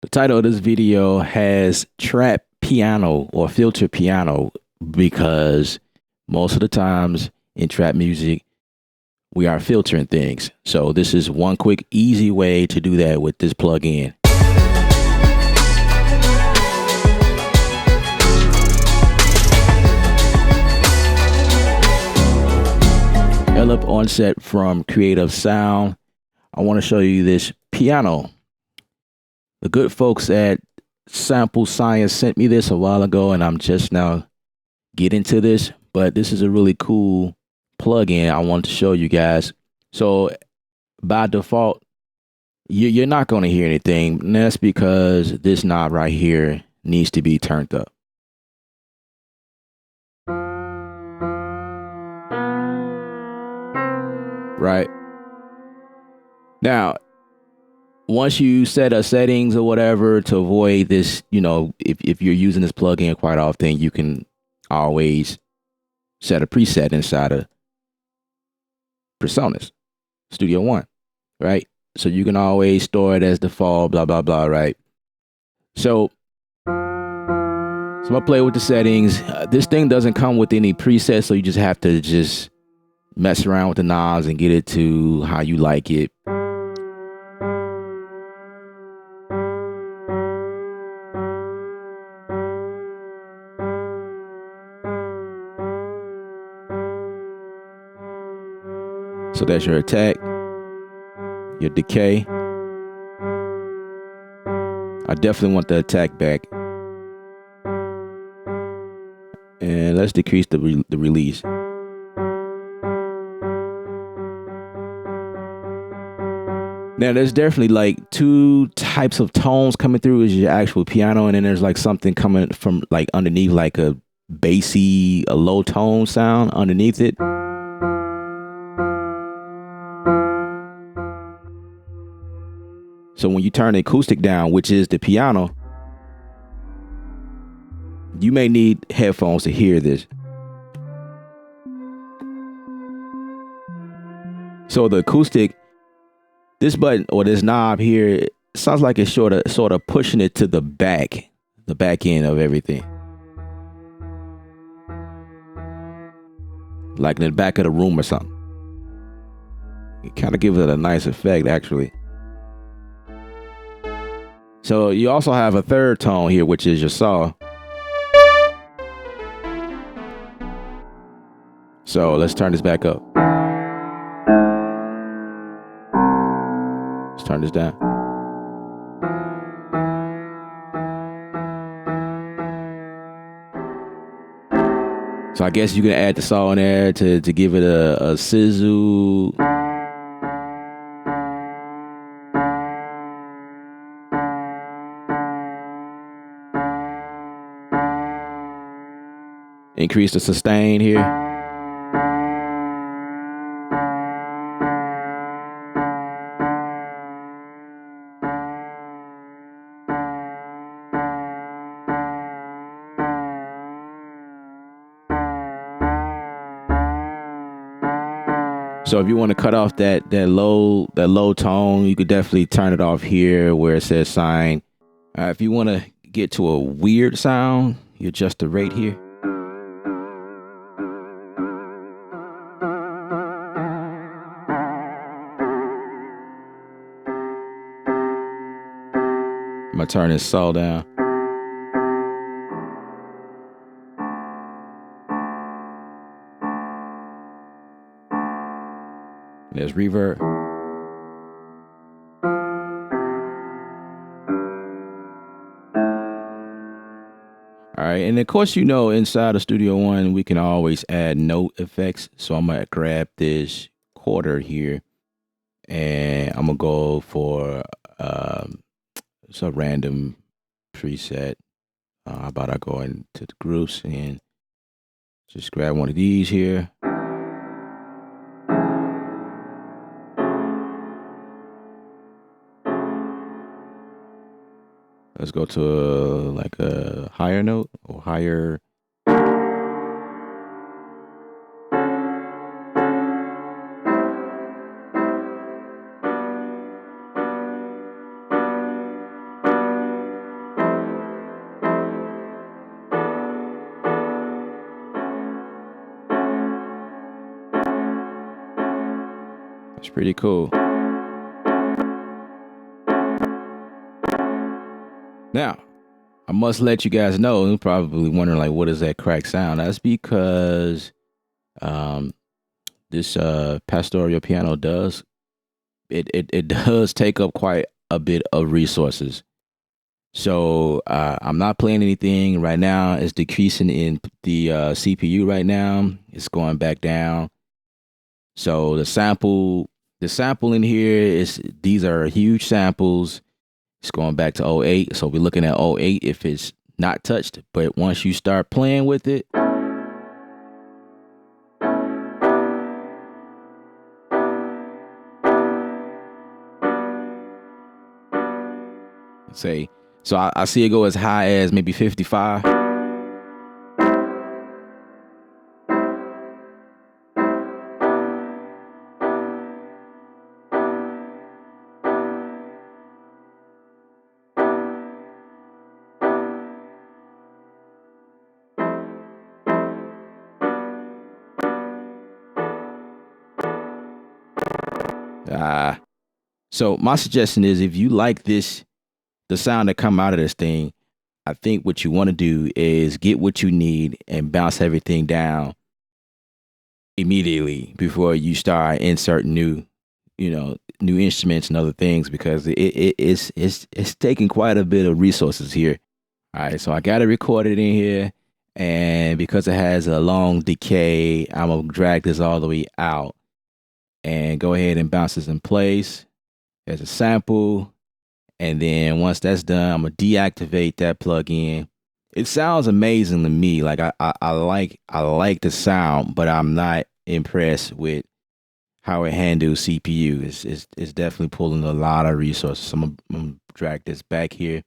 The title of this video has trap piano or filter piano because most of the times in trap music, we are filtering things. So this is one quick, easy way to do that with this plugin. Philip Onset from Creative Sound. I want to show you this piano. The good folks at Sample Science sent me this a while ago, and I'm just now getting to this. But this is a really cool plugin I want to show you guys. So by default, you're not going to hear anything. And that's because this knob right here needs to be turned up. Right now, once you set a settings or whatever to avoid this, if you're using this plugin quite often, you can always set a preset inside of Personas Studio One, right? So you can always store it as default, blah, blah, blah, right? So I'm gonna play with the settings. This thing doesn't come with any presets, so you just have to just mess around with the knobs and get it to how you like it. So that's your attack, your decay. I definitely want the attack back. And let's decrease the release. Now there's definitely like two types of tones coming through is your actual piano, and then there's like something coming from like underneath, like a bassy, a low tone sound underneath it. So when you turn the acoustic down, which is the piano, you may need headphones to hear this. So the acoustic, this button or this knob here, it sounds like it's sort of pushing it to the back end of everything. Like in the back of the room or something. It kind of gives it a nice effect, actually. So you also have a third tone here, which is your saw. So let's turn this back up. Let's turn this down. So I guess you can add the saw in there to give it a sizzle. Increase the sustain here. So if you want to cut off that low tone, you could definitely turn it off here where it says sign. If you want to get to a weird sound, you adjust the rate here. I'm gonna turn this saw down. There's reverb. All right, and of course, inside of Studio One, we can always add note effects. So I'm gonna grab this chorder here, and I'm gonna go for it's a random preset. How about I go into the groups and just grab one of these here. Let's go to like a higher note or higher. pretty cool. Now, I must let you guys know, you're probably wondering, like, what is that crack sound? That's because this Pastorial Piano does, it does take up quite a bit of resources. So I'm not playing anything right now. It's decreasing in the CPU right now. It's going back down. So the sample in here is, these are huge samples. It's going back to '08. So we're looking at '08 if it's not touched. But once you start playing with it, say, so I see it go as high as maybe 55. So my suggestion is, if you like this, the sound that come out of this thing, I think what you want to do is get what you need and bounce everything down immediately before you start inserting new instruments and other things, because it's taking quite a bit of resources here. All right, so I got it recorded in here, and because it has a long decay, I'm gonna drag this all the way out and go ahead and bounce this in place. There's a sample. And then once that's done, I'm gonna deactivate that plugin. It sounds amazing to me. Like I like the sound, but I'm not impressed with how it handles CPU. It's definitely pulling a lot of resources. So I'm gonna drag this back here,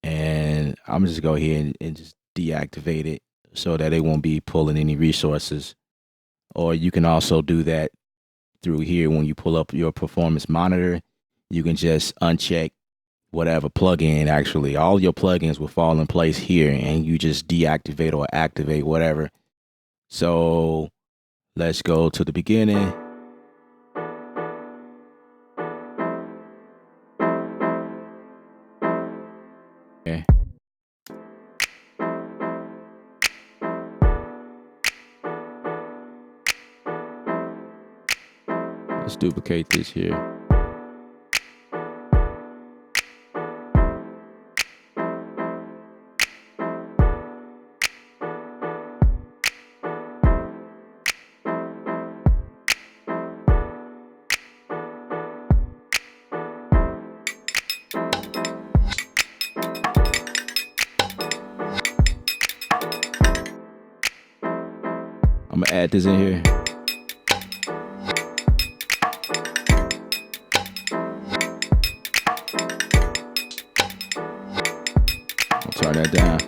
and I'm just go ahead and just deactivate it so that it won't be pulling any resources. Or you can also do that through here when you pull up your performance monitor. You can just uncheck whatever plugin. Actually, all your plugins will fall in place here, and you just deactivate or activate whatever. So let's go to the beginning. Okay. Let's duplicate this here. I'm gonna add this in here. I'll turn that down.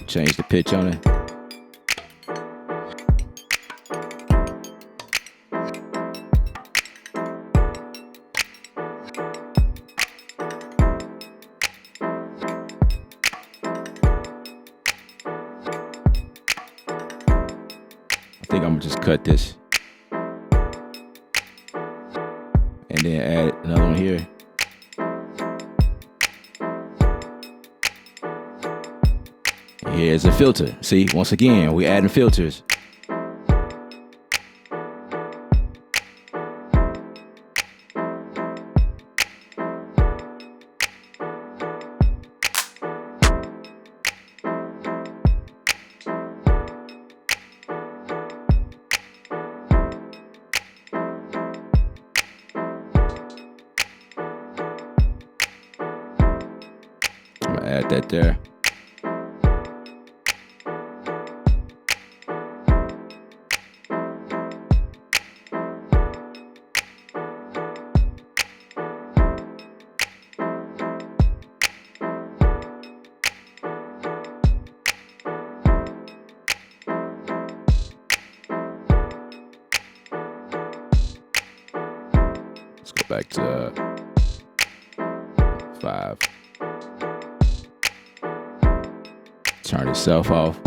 Change the pitch on it. I think I'm gonna just cut this and then add another one here. Here's a filter. See, once again, we're adding filters. I'm gonna add that there. Let's go back to 5. Turn itself off.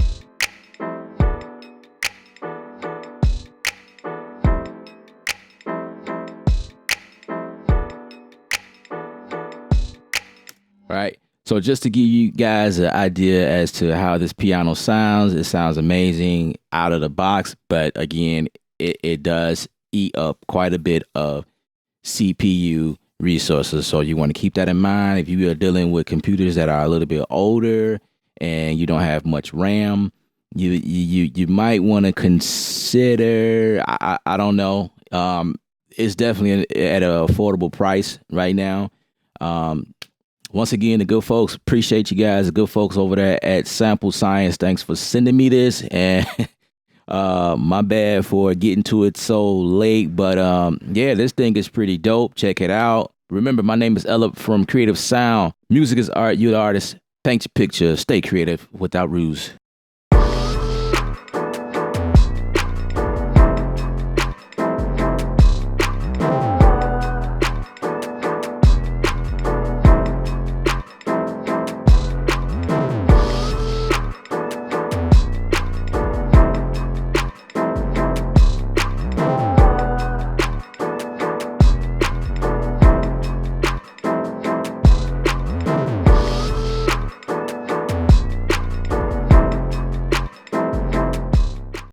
Right. So just to give you guys an idea as to how this piano sounds, it sounds amazing out of the box. But again, it does eat up quite a bit of CPU resources. So you want to keep that in mind. If you are dealing with computers that are a little bit older and you don't have much RAM, you might want to consider, I don't know. It's definitely at an affordable price right now. Once again, the good folks, appreciate you guys, the good folks over there at Sample Science. Thanks for sending me this, and my bad for getting to it so late, but yeah, this thing is pretty dope. Check it out. Remember, my name is Ella from Creative Sound. Music is art, you're the artist. Paint your picture, stay creative without ruse.